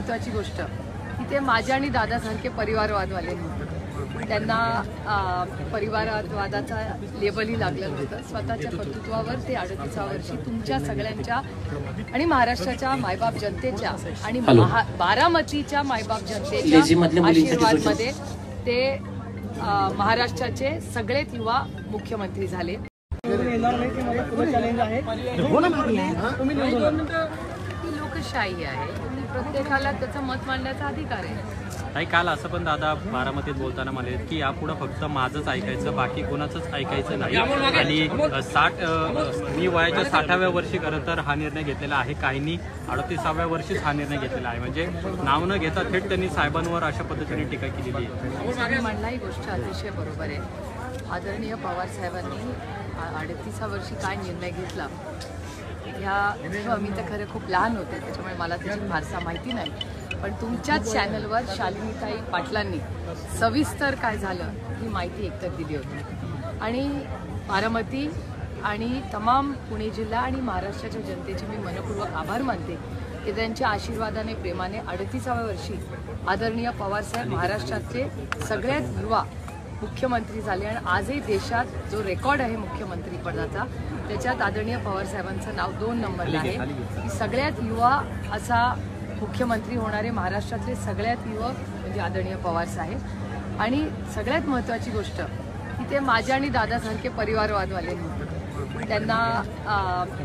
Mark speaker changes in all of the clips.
Speaker 1: महत्त्वाची गोष्ट की ते माझ्या आणि दादासारखे परिवारवादवाले नव्हते. त्यांना परिवारवादाचा लेबलही लागलं नव्हतं. स्वतःच्या कर्तृत्वावर ते 38 वर्षी तुमच्या सगळ्यांच्या आणि महाराष्ट्राच्या मायबाप जनतेच्या आणि बारामतीच्या मायबाप जनतेच्या आशीर्वादमध्ये ते महाराष्ट्राचे सगळेच युवा मुख्यमंत्री झाले. ही लोकशाही आहे आणि प्रत्येकाला त्याचं मत मांडण्याचा अधिकार आहे.
Speaker 2: ताई, काल असं पण दादा बारामतीत बोलताना म्हणाले की यापुढे फक्त माझंच ऐकायचं, बाकी कोणाचंच ऐकायचं नाही. आणि मी वयाच्या 60व्या वर्षी खरं तर हा निर्णय घेतलेला आहे. काहींनी 38व्या वर्षीच हा निर्णय घेतलेला आहे. म्हणजे नाव न घेता थेट त्यांनी साहेबांवर अशा पद्धतीने टीका केलेली आहे.
Speaker 1: म्हणला ही गोष्ट अतिशय बरोबर आहे. आदरणीय पवार साहेबांनी 38 वर्षी काय निर्णय घेतला ह्या मी तर खरं खूप लहान होते, त्याच्यामुळे मला त्याची फारसा माहिती नाही. पण तुमच्याच चॅनलवर शालिनीताई पाटलांनी सविस्तर काय झालं ही माहिती एकतर दिली होती. आणि बारामती आणि तमाम पुणे जिल्हा आणि महाराष्ट्राच्या जनतेचे मी मनपूर्वक आभार मानते की त्यांच्या आशीर्वादाने प्रेमाने 38व्या वर्षी आदरणीय पवारसाहेब महाराष्ट्राचे सगळ्यात युवा मुख्यमंत्री झाले. आणि आजही देशात जो रेकॉर्ड आहे मुख्यमंत्रीपदाचा त्याच्यात आदरणीय पवारसाहेबांचं नाव 2 नंबरला आहे. की सगळ्यात युवा असा मुख्यमंत्री होणारे महाराष्ट्रातले सगळ्यात युवक म्हणजे आदरणीय पवारसाहेब. आणि सगळ्यात महत्त्वाची गोष्ट की ते माझ्या आणि दादासारखे परिवारवादवाले नव्हते. त्यांना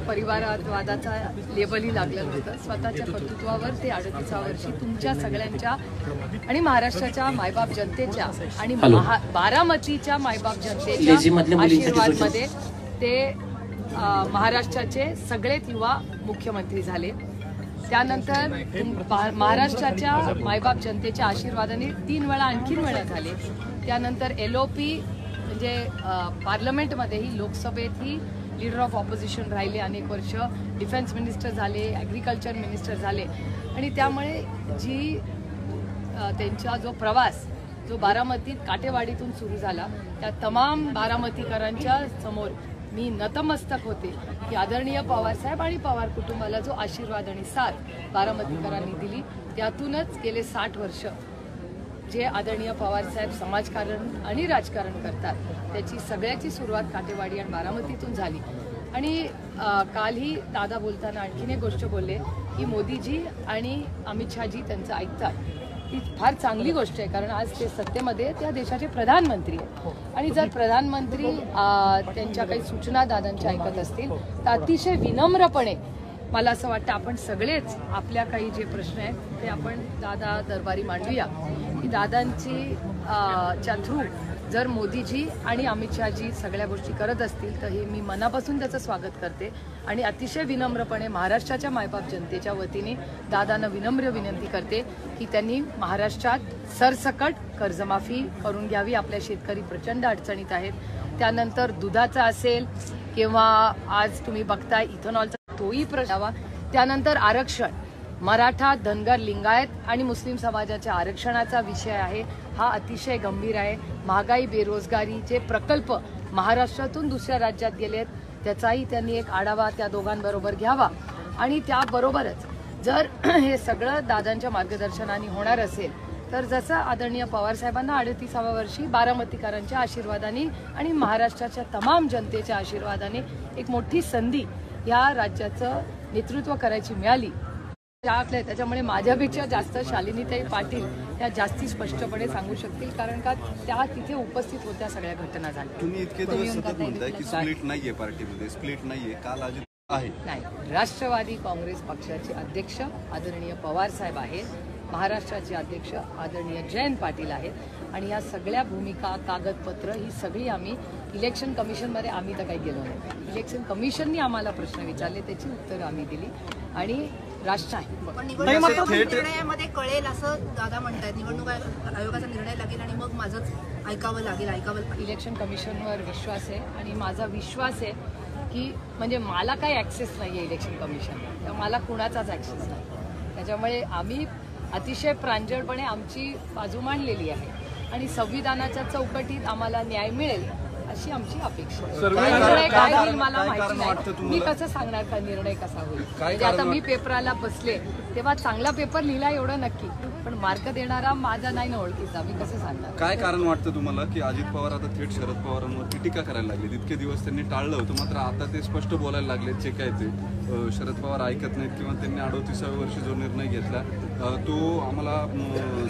Speaker 1: परिवारवादाचा लेबलही लागलं नव्हतं. स्वतःच्या कर्तृत्वावर ते 38 वर्षी तुमच्या सगळ्यांच्या आणि महाराष्ट्राच्या मायबाप जनतेच्या आणि बारामतीच्या मायबाप जनतेच्या आशीर्वादमध्ये ते महाराष्ट्राचे सगळेच युवा मुख्यमंत्री झाले. त्यानंतर महाराष्ट्राच्या मायबाप जनतेच्या आशीर्वादाने 3 वेळा आणखीन वेळा झाले. त्यानंतर LOP म्हणजे पार्लमेंटमध्येही लोकसभेतही लीडर ऑफ ऑपोजिशन राहिले अनेक वर्ष. डिफेन्स मिनिस्टर झाले, ॲग्रिकल्चर मिनिस्टर झाले. आणि त्यामुळे जी त्यांचा जो प्रवास जो बारामतीत काटेवाडीतून सुरू झाला त्या तमाम बारामतीकरांच्या समोर मी नतमस्तक होते की आदरणीय पवारसाहेब आणि पवार कुटुंबाला जो आशीर्वाद आणि साथ बारामतीकरांनी दिली त्यातूनच गेले 60 वर्ष जे आदरणीय पवारसाहेब समाजकारण आणि राजकारण करतात त्याची सगळ्याची सुरुवात काटेवाडी आणि बारामतीतून झाली. आणि कालही दादा बोलताना आणखीन एक गोष्ट बोलले की मोदीजी आणि अमित शहाजी त्यांचं ऐकतात. ती फार चांगली गोष्ट आहे कारण आज ते सत्तेमध्ये त्या देशाचे प्रधानमंत्री आहेत. आणि जर प्रधानमंत्री त्यांच्या काही सूचना दादांच्या ऐकत असतील तर अतिशय विनम्रपणे मला असं वाटतं आपण सगळेच आपल्या काही जे प्रश्न आहेत ते आपण दादा दरबारी मांडूया की दादांची च्या थ्रू जर मोदीजी आणि अमित शहाजी सगळ्या गोष्टी करत असतील तर हे मी मनापासून त्याचं स्वागत करते. आणि अतिशय विनम्रपणे महाराष्ट्राच्या मायबाप जनतेच्या वतीने दादांना विनम्र विनंती करते की त्यांनी महाराष्ट्रात सरसकट कर्जमाफी करून घ्यावी. आपल्या शेतकरी प्रचंड अडचणीत आहेत. त्यानंतर दुधाचा असेल किंवा आज तुम्ही बघताय इथेनॉलचा तोही प्रश्न. त्यानंतर आरक्षण मराठा, धनगर, लिंगायत आणि मुस्लिम समाजाच्या आरक्षणाचा विषय आहे. हा अतिशय गंभीर आहे. महागाई, बेरोजगारीचे प्रकल्प महाराष्ट्रातून दुसऱ्या राज्यात गेले आहेत त्याचाही त्यांनी एक आढावा त्या दोघांबरोबर घ्यावा. आणि त्याबरोबरच जर हे सगळं दादांच्या मार्गदर्शनाने होणार असेल तर जसं आदरणीय पवारसाहेबांना 38व्या वर्षी बारामतीकरांच्या आशीर्वादाने आणि महाराष्ट्राच्या तमाम जनतेच्या आशीर्वादाने एक मोठी संधी या राज्याचं नेतृत्व करायची मिळाली त्याच्यामुळे माझ्यापेक्षा जास्त शालिनीताई पाटील त्या जास्ती स्पष्टपणे सांगू शकतील कारण का त्या तिथे उपस्थित होत्या सगळ्या घटना झाल्या.
Speaker 3: तुम्ही इतके दिवस सतत म्हणताय की स्प्लिट नाहीये पार्टीमध्ये, स्प्लिट नाहीये, काल आहे
Speaker 1: नाही. राष्ट्रवादी काँग्रेस पक्षाचे अध्यक्ष आदरणीय पवार साहेब आहेत. महाराष्ट्राचे अध्यक्ष आदरणीय जयंत पाटील आहेत. आणि या सगळ्या भूमिका कागदपत्र ही सगळी आम्ही इलेक्शन कमिशनमध्ये आम्ही तर काही गेलो नाही. इलेक्शन कमिशननी आम्हाला प्रश्न विचारले त्याची उत्तरं आम्ही दिली. आणि राष्ट्र
Speaker 4: निर्णयामध्ये कळेल असं दादा म्हणतात. निवडणूक आयोगाचा निर्णय लागेल आणि मग माझंच ऐकावं लागेल.
Speaker 1: इलेक्शन कमिशनवर विश्वास आहे आणि माझा विश्वास आहे की म्हणजे मला काही ॲक्सेस नाही आहे इलेक्शन कमिशन, त्यामुळे मला कुणाचाच ॲक्सेस नाही. त्याच्यामुळे आम्ही अतिशय प्रांजळपणे आमची बाजू मांडलेली आहे आणि संविधानाच्या चौकटीत आम्हाला न्याय मिळेल अशी आमची अपेक्षा आहे. निर्णय काय होईल मला माहिती नाही. मी कसं सांगणार का निर्णय कसा होईल. आता मी पेपराला बसले तेव्हा चांगला पेपर लिहिला एवढं नक्की, पण मार्क देणारा माझा नाही ना ओळखीचा, मी कसं सांगणार.
Speaker 3: काय कारण वाटतं तुम्हाला की अजित पवार आता थेट शरद पवारांवरती टीका करायला लागले? इतके दिवस त्यांनी टाळलं होतं, मात्र आता ते स्पष्ट बोलायला लागले. जे काय ते शरद पवार ऐकत नाहीत किंवा त्यांनी 38व्या वर्षी जो निर्णय घेतला तो आम्हाला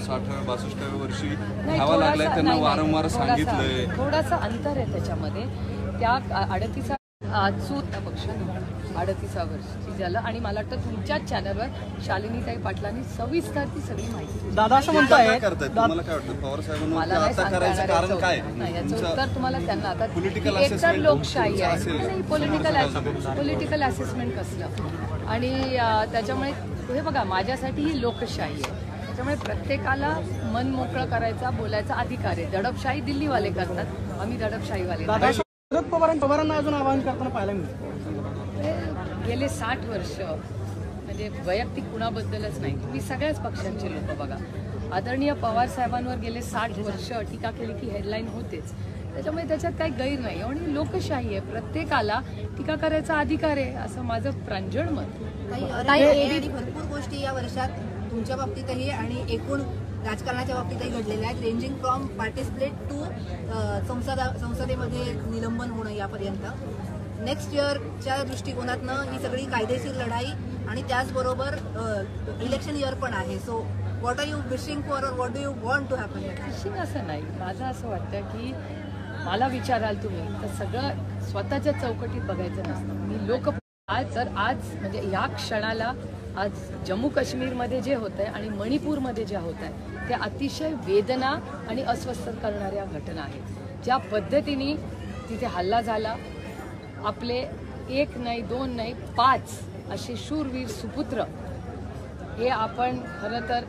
Speaker 3: 60-62व्या वर्षी घ्यावा लागलाय, त्यांना वारंवार सांगितलंय.
Speaker 1: थोडासा अंतर आहे त्याच्यामध्ये. त्या 38 पक्ष 38 वर्षी झालं आणि मला वाटतं तुमच्याच चॅनलवर शालिनीताई पाटलांनी सविस्तर ती सगळी माहिती दिली.
Speaker 5: दादा असं म्हणताय,
Speaker 3: तुम्हाला काय वाटतं पवार साहेबांना
Speaker 1: मला नाही
Speaker 3: आता करायचं कारण काय?
Speaker 1: नाही, याचं उत्तर तुम्हाला त्यांना आता.
Speaker 3: Political
Speaker 1: एक तर
Speaker 3: assessment
Speaker 1: लोकशाही आहे,
Speaker 3: असेल.
Speaker 1: नाही पॉलिटिकल असेसमेंट कसलं, आणि त्याच्यामुळे हे बघा माझ्यासाठी ही लोकशाही आहे. त्याच्यामुळे प्रत्येकाला मन मोकळं करायचा, बोलायचा अधिकार आहे. दडपशाही दिल्लीवाले करतात, आम्ही दडपशाहीवाले
Speaker 5: दादा
Speaker 1: नाही.
Speaker 5: शरद पवारांना अजून आवाहन करताना पाहायला मिळतं.
Speaker 1: गेले 60 वर्ष म्हणजे वैयक्तिक कुणाबद्दलच नाही, तुम्ही सगळ्याच पक्षांचे लोक बघा, आदरणीय पवार साहेबांवर गेले 60 वर्ष टीका केली की हेडलाईन होतेच. त्याच्यामुळे त्याच्यात काही गैर नाही आणि लोकशाही आहे, प्रत्येकाला टीका करायचा अधिकार आहे, असं माझं प्रांजळ मत.
Speaker 4: आणि भरपूर गोष्टी या वर्षात तुमच्या बाबतीतही आणि एकूण राजकारणाच्या बाबतीतही घडलेल्या आहेत, ranging from party split to संसदेमध्ये निलंबन होणं यापर्यंत. नेक्स्ट इयरच्या दृष्टिकोनातनं ही सगळी कायदेशीर लढाई आणि त्याचबरोबर इलेक्शन इयर पण आहे. So what are you wishing for or what do you want to happen?
Speaker 1: Wishing असं नाही, माझं असं वाटतं की मला विचाराल तुम्ही तर सगळं स्वतःच्या चौकटीत बघायचं नसतं. मी आज म्हणजे या क्षणाला आज जम्मू काश्मीरमध्ये जे होत आहे आणि मणिपूरमध्ये जे होत आहे ते अतिशय वेदना आणि अस्वस्थ करणाऱ्या घटना आहेत. ज्या पद्धतीने तिथे हल्ला झाला, आपले 1 नाही 2 नाही 5 असे शूरवीर सुपुत्र, हे आपण खरं तर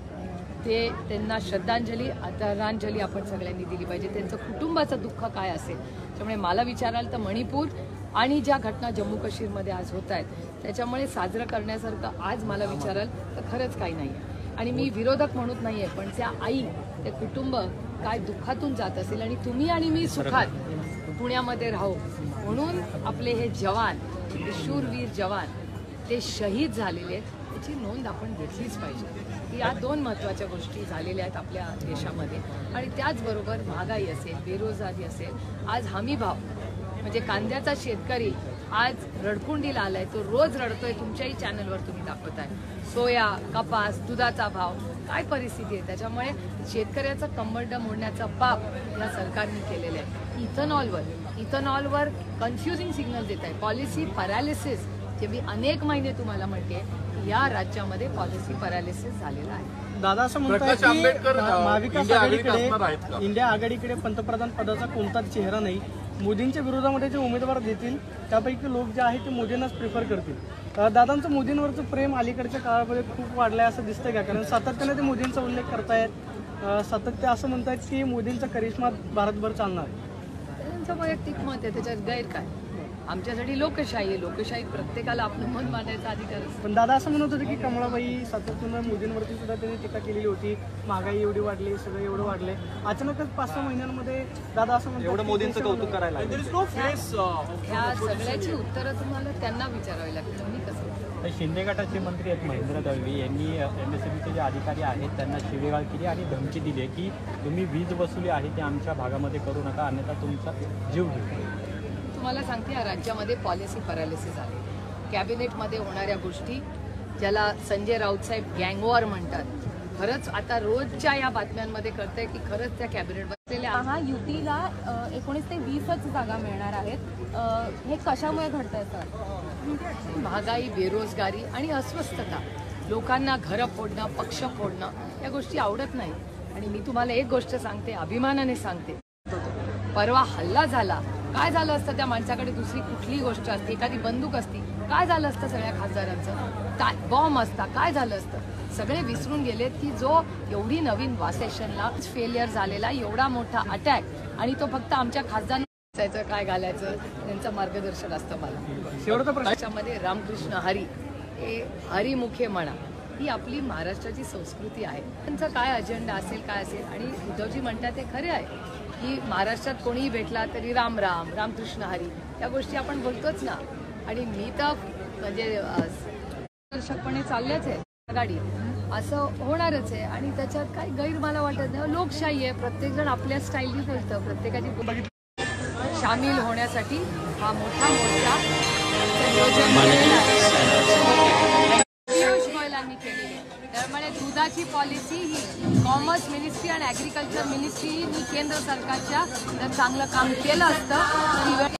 Speaker 1: त्यांना श्रद्धांजली आदरांजली आपण सगळ्यांनी दिली पाहिजे. त्यांचं कुटुंबाचं दुःख काय असेल. त्यामुळे मला विचाराल तर मणिपूर आणि ज्या घटना जम्मू काश्मीरमध्ये आज होत आहेत त्याच्यामुळे साजरं करण्यासारखं आज मला विचाराल तर खरंच काही नाही आहे. आणि मी विरोधक म्हणत नाही आहे, पण त्या आई ते कुटुंब काय दुःखातून जात असेल आणि तुम्ही आणि मी सुखात पुण्यामध्ये राहू म्हणून आपले हे जवान, हे शूरवीर जवान ते शहीद झालेले आहेत, त्याची नोंद आपण घेतलीच पाहिजे. या 2 महत्त्वाच्या गोष्टी झालेल्या आहेत आपल्या देशामध्ये. आणि त्याचबरोबर महागाई असेल, बेरोजगारी असेल, आज हमी भाव म्हणजे कांद्याचा शेतकरी आज रडकुंडीला आलाय, तो रोज रडतोय, तुमच्याही चॅनलवर तुम्ही दाखवताय. सोया, कपास, दुधाचा भाव, काय परिस्थिती आहे. त्याच्यामुळे शेतकऱ्याचं कंबरड मोडण्याचा पाप या सरकारने केलेलं आहे. इथेनॉलवर कन्फ्युजिंग सिग्नल देत आहे. पॉलिसी पॅरालिसिस, जे मी अनेक महिने तुम्हाला म्हणते, या राज्यामध्ये पॉलिसी पॅरालिसिस झालेला आहे.
Speaker 5: दादा असं म्हणतात की महाविकास आघाडीकडे, इंडिया आघाडीकडे पंतप्रधान पदाचा कोणताच चेहरा नाही. मोदींच्या विरोधामध्ये जे उमेदवार देतील त्यापैकी लोक जे आहेत ते मोदींनाच प्रिफर करतील. दादांचं मोदींवरचं प्रेम अलीकडच्या काळामध्ये खूप वाढलंय असं दिसतंय का? कारण सातत्याने ते मोदींचा उल्लेख करतायत, सतत ते असं म्हणतायत की मोदींचा करिश्मा भारतभर चालणार.
Speaker 1: त्यांचं वैयक्तिक मत आहे, त्याच्यात गैर काय. आमच्यासाठी लोकशाही आहे, लोकशाही प्रत्येकाला आपलं मत मांडायचा अधिकार असतो.
Speaker 5: पण दादा असं म्हणत होते की कमळाबाई सातत्यानं मोदींवरती सुद्धा त्यांनी टीका केलेली होती, महागाई एवढी वाढली, सगळं एवढं वाढलंय, अचानकच 5-6 महिन्यांमध्ये दादा असं म्हणतात एवढं मोदींचं कौतुक करायला.
Speaker 1: ह्या सगळ्याची उत्तरं तुम्हाला त्यांना विचारावी लागतील, मी कसं.
Speaker 2: शिंदे गटाचे मंत्री आहेत महेंद्र दळवी यांनी MSMEचे जे अधिकारी आहेत त्यांना शिवीगाळ केली आणि धमकी दिली की तुम्ही वीज वसुली आहे ते आमच्या भागामध्ये करू नका, अन्यथा तुमचा जीव घेऊ.
Speaker 1: तुम्हाला सांगते, या राज्यामध्ये पॉलिसी पॅरालिसिस आहे. कॅबिनेटमध्ये होणाऱ्या गोष्टी ज्याला संजय राऊत साहेब गँगवॉर म्हणतात, खरंच आता रोजच्या या बातम्यांमध्ये कळतंय की खरंच त्या कॅबिनेट बसलेल्या.
Speaker 6: हा युतीला 19 ते 20च जागा मिळणार आहेत. हे कशामुळे घडतंय सर?
Speaker 1: महागाई, बेरोजगारी आणि अस्वस्थता, लोकांना घरं फोडणं, पक्ष फोडणं, या गोष्टी आवडत नाही. आणि मी तुम्हाला एक गोष्ट सांगते, अभिमानाने सांगते, परवा हल्ला झाला, काय झालं असतं? त्या माणसाकडे दुसरी कुठली गोष्ट असते, एखादी बंदूक असती, काय झालं असतं? सगळ्या खासदारांचं बॉम्ब असता, काय झालं असतं? सगळे विसरून गेलेत की जो एवढी नवीन वासेशनला फेलियर झालेला एवढा मोठा अटॅक, आणि तो फक्त आमच्या खासदारांना काय घालायचं त्यांचं मार्गदर्शन असतं. मला
Speaker 5: शेवटचा
Speaker 1: प्रश्नामध्ये रामकृष्ण हरी, हे हरिमुखे म्हणा, ही आपली महाराष्ट्राची संस्कृती आहे. त्यांचा काय अजेंडा असेल, काय असेल, आणि उद्धवजी म्हणतात ते खरे आहे की महाराष्ट्रात कोणीही भेटला तरी राम राम, रामकृष्ण हरी, या गोष्टी आपण बोलतोच ना. आणि मी तर म्हणजे दर्शकपणे चालल्याच आहे. आघाडी असं होणारच आहे आणि त्याच्यात काही गैर मला वाटत नाही. लोकशाही आहे, प्रत्येकजण आपल्या स्टाईलनी बोलतं, प्रत्येकाची सामील होण्यासाठी हा मोठा मोर्चा नियोजन केलेला आहे. पियुष गोयलांनी केलेली आहे. त्यामुळे दुधाची पॉलिसी ही कॉमर्स मिनिस्ट्री आणि ॲग्रिकल्चर मिनिस्ट्रीनी केंद्र सरकारच्या जर चांगलं काम केलं असतं